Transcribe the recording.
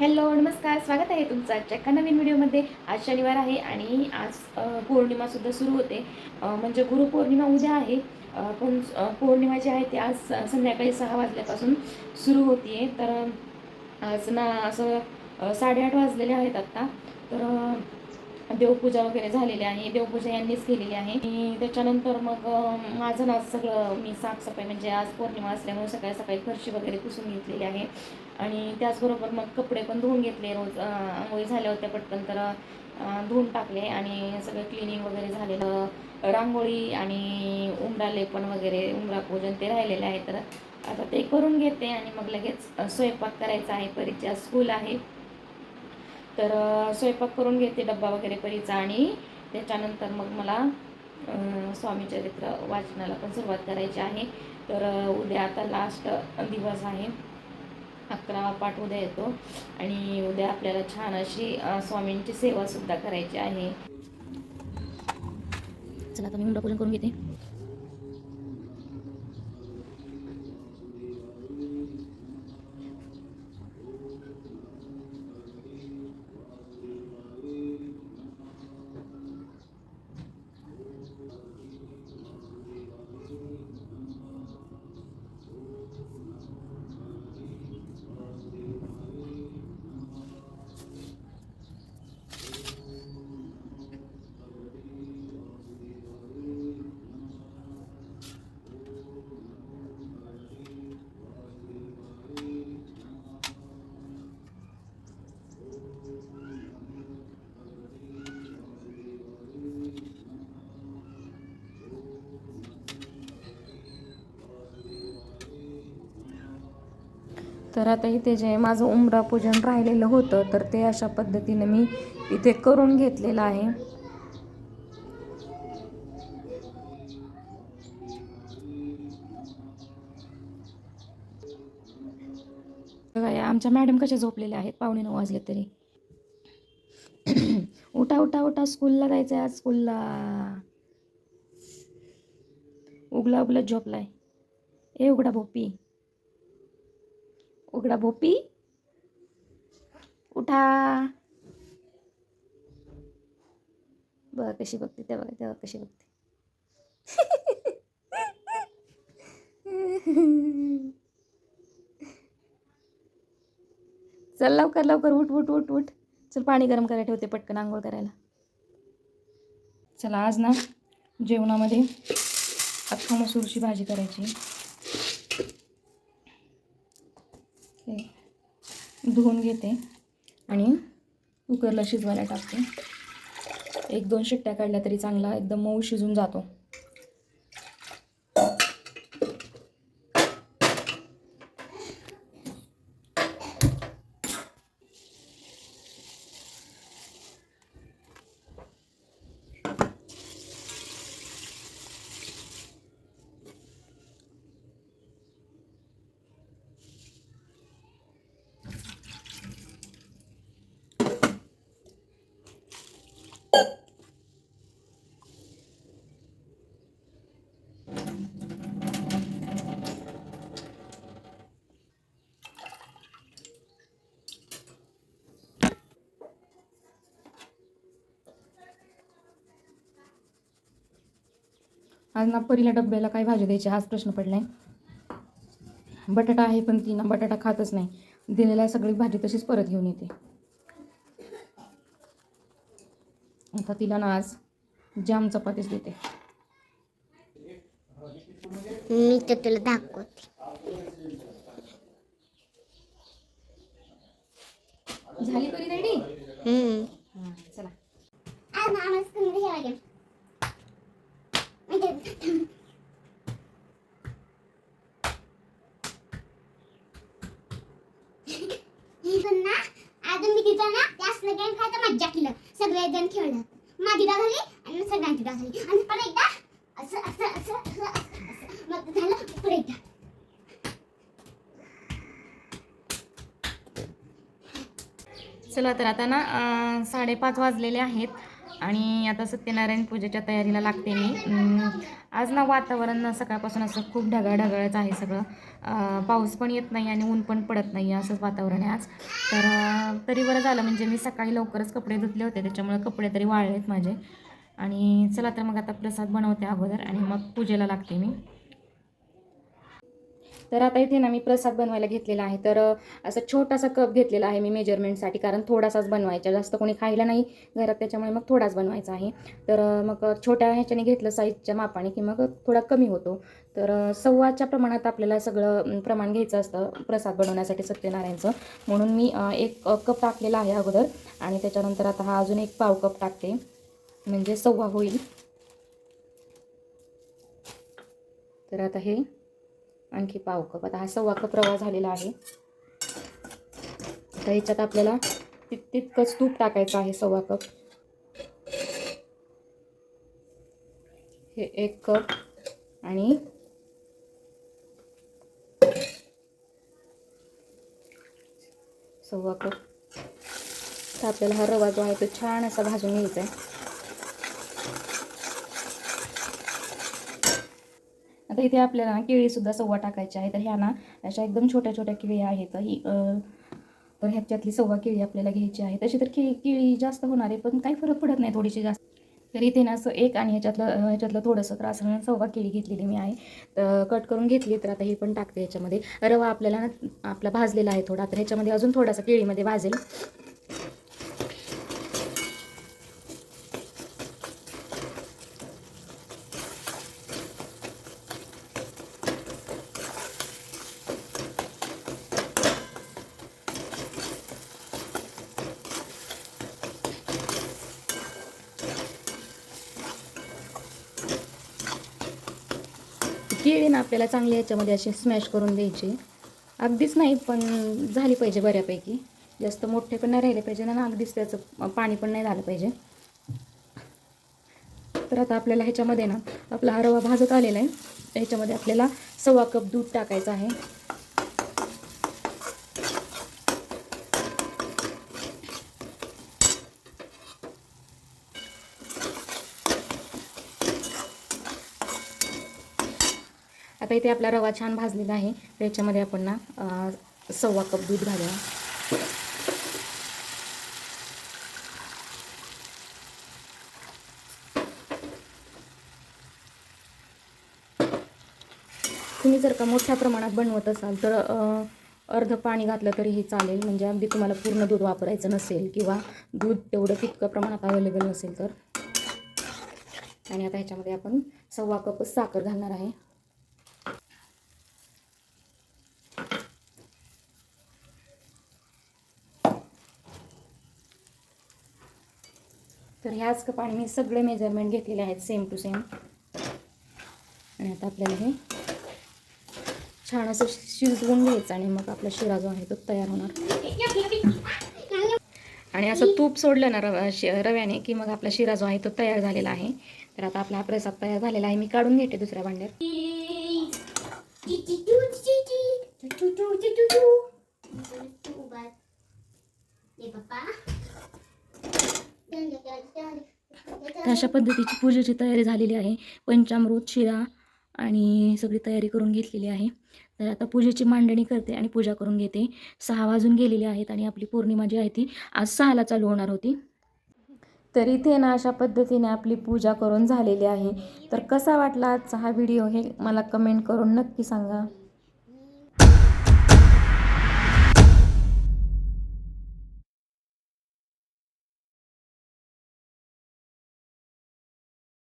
Hello नमस्कार, स्वागत आहे तुमचं आजच्या एका नवीन व्हिडिओमध्ये. आज शनिवार आहे आणि आज पौर्णिमासुद्धा सुरू होते. म्हणजे गुरुपौर्णिमा उद्या आहे. पण पौर्णिमा जी आहे ती आज संध्याकाळी 6 वाजल्यापासून सुरू होती आहे. तर आज ना असं 8:30 वाजलेले आहेत आत्ता. तर देवपूजा वगैरे झालेली आहे. देवपूजा यांनीच केलेली आहे आणि त्याच्यानंतर मग माझं ना सगळं मी साफसफाई, म्हणजे आज पौर्णिमा असल्यामुळे सकाळी सकाळी फरशी वगैरे पुसून घेतलेली आहे आणि त्याचबरोबर मग कपडे पण धुवून घेतले. रोज आंघोळी झाल्या होत्या पटकन, तर धुवून टाकले आणि सगळं क्लिनिंग वगैरे झालेलं. रांगोळी आणि उंबरा लेपन वगैरे, उंबरा पूजन ते राहिलेले आहे. तर आता ते करून घेते आणि मग लगेच स्वयंपाक करायचा आहे. परीच्या स्कूल आहे, तर स्वयंपाक करून घेते, डब्बा वगैरे परीचा, आणि त्याच्यानंतर मग मला स्वामीचरित्र वाचनाला पण सुरुवात करायची आहे. तर उद्या आता लास्ट दिवस आहे. 11वा पाठ उद्या येतो आणि उद्या आपल्याला छान अशी स्वामींची सेवासुद्धा करायची आहे. चला आता मी मुंडा पूजन करून घेते. तर आता इथे जे माझं उंबरा पूजन राहिलेलं होतं, तर ते अशा पद्धतीने मी इथे करून घेतलेलं आहे. बघा आमच्या मॅडम कशा झोपलेल्या आहेत. 8:45 वाजले तरी. उठा उठा उठा, स्कूलला जायचं आहे आज. स्कूलला उगला उगला झोपलाय. ए उघडा भोपी, उघडा भोपी, उठा. बघा कशी बघते, तेव्हा तेव्हा कशी बघते. चल लवकर लवकर, उठ उठ उठ उठ. चल पाणी गरम करायला ठेवते, पटकन आंघोळ करायला. चला आज ना जेवणामध्ये अख्खा मसूरची भाजी करायची. धुवून घेते आणि कुकरला शिजवायला टाकते. 1-2 शिट्ट्या काढल्या तरी चांगला एकदम मऊ शिजून जातो. आज ना परीला डब्याला काय भाजी द्यायची हाच प्रश्न पडलाय. बटाटा आहे पण ती ना बटाटा खातच नाही. दिलेला सगळी भाजी तशीच परत घेऊन येते. आता तिला ना आज जाम चपातीच देते. मी तर तुला दाखवते. झाली परी रेडी? चला. आज मामाच कमी घ्यावा लागेल. ना अजून मी तिथं ना जास्त गेम खेळायचं मज्जा केलं. सगळेजण खेळलं. माझी डाग झाली आणि सगळ्यांची डाग झाली आणि परत एकदा असं असं असं असं असं मग झालं परत एकदा. चला तर आता ना 5:30 वाजलेले आहेत आणि आता सत्यनारायण पूजेच्या तयारीला लागते मी. आज ना वातावरण सकाळपासून असं खूप ढगाळच आहे सगळं. पाऊस पण येत नाही आणि ऊन पण पडत नाही, असंच वातावरण आहे आज. तर तरी बरं झालं, म्हणजे मी सकाळी लवकरच कपडे धुतले होते, त्याच्यामुळे कपडे तरी वाळलेत माझे. आणि चला तर मग आता प्रसाद बनवते अगोदर आणि मग पूजेला लागते मी. तर आता इथे ना मी प्रसाद बनवायला घेतलेला आहे. तर असा छोटासा कप घेतलेला आहे मी मेजरमेंटसाठी, कारण थोडासाच बनवायचा, जास्त कोणी खायला नाही घरात, त्याच्यामुळे मग थोडाच बनवायचा आहे. तर मग छोट्या ह्याच्याने घेतलं साईजच्या मापाने की मग थोडा कमी होतो. तर सव्वाच्या प्रमाणात आपल्याला सगळं प्रमाण घ्यायचं असतं प्रसाद बनवण्यासाठी सत्यनारायणचं. म्हणून मी 1 कप टाकलेला आहे अगोदर, आणि त्याच्यानंतर आता हा अजून 1 पाव कप टाकते, म्हणजे 1.25 होईल. तर आता हे आणखी पाव कप, आता हा 1.25 कप रवा झालेला आहे. तर ह्याच्यात आपल्याला तितकंच तूप टाकायचं आहे, 1.25 कप. हे 1 कप आणि 1.25 कप. तर आपल्याला हा रवा जो आहे तो छान असा भाजून घ्यायचा आहे. आता इथे आपल्याला केळीसुद्धा 1.25 टाकायची आहे. तर ह्या ना अशा एकदम छोट्या छोट्या केळी आहेत तर ह्याच्यातली 1.25 केळी आपल्याला घ्यायची आहे. तशी तर केळी जास्त होणार आहे, पण काही फरक पडत नाही, थोडीशी जास्त. तर इथे ना असं 1 आणि ह्याच्यातलं थोडंसं, तर असं 1.25 केळी घेतलेली मी आहे. तर कट करून घेतली. तर आता हे पण टाकते ह्याच्यामध्ये. रवा आपल्याला ना आपला भाजलेला आहे थोडा, तर ह्याच्यामध्ये अजून थोडासा केळीमध्ये भाजेल. केळी ना आपल्याला चांगली ह्याच्यामध्ये अशी स्मॅश करून द्यायची. अगदीच नाही, पण झाली पाहिजे बऱ्यापैकी. जास्त मोठे पण नाही राहिले पाहिजे ना, अगदीच त्याचं पाणी पण नाही झालं पाहिजे. तर आता आपल्याला ह्याच्यामध्ये ना आपला हा रवा भाजत आलेला आहे. ह्याच्यामध्ये आपल्याला 1.25 कप दूध टाकायचं आहे. आता इथे आपला रवा छान भाजलेला आहे. त्याच्यामध्ये आपण ना 1.25 कप दूध घालूया. तुम्ही जर का मोठ्या प्रमाणात बनवत असाल तर अर्ध पाणी घातलं तरीही चालेल, म्हणजे अगदी तुम्हाला पूर्ण दूध वापरायचं नसेल किंवा दूध तेवढं तितकं प्रमाणात अवेलेबल नसेल तर. आणि आता ह्याच्यामध्ये आपण 1.25 कप साखर घालणार आहे. तर ह्याच कपाने मी सगळे मेजरमेंट घेतलेले आहेत, सेम टू सेम. आणि आता आपल्याला हे छान असं शिजवून घ्यायचं आणि मग आपला शिरा जो आहे तो तयार होणार. आणि असं तूप सोडलं ना रव्याने की मग आपला शिरा जो आहे तो तयार झालेला आहे. तर आता आपला हा प्रसाद तयार झालेला आहे. मी काढून घेते दुसऱ्या भांड्यात. अशा पद्धतीची पूजेची तयारी झालेली आहे. पंचामृत, शिरा आणि सगळी तयारी करून घेतलेली आहे. तर आता पूजेची मांडणी करते आणि पूजा करून घेते. 6 वाजून गेलेले आहेत आणि आपली पौर्णिमा जी आहे ती आज 6ला चालू होणार होती. तर इथे ना अशा पद्धतीने आपली पूजा करून झालेली आहे. तर कसा वाटला आजचा हा व्हिडिओ हे मला कमेंट करून नक्की सांगा.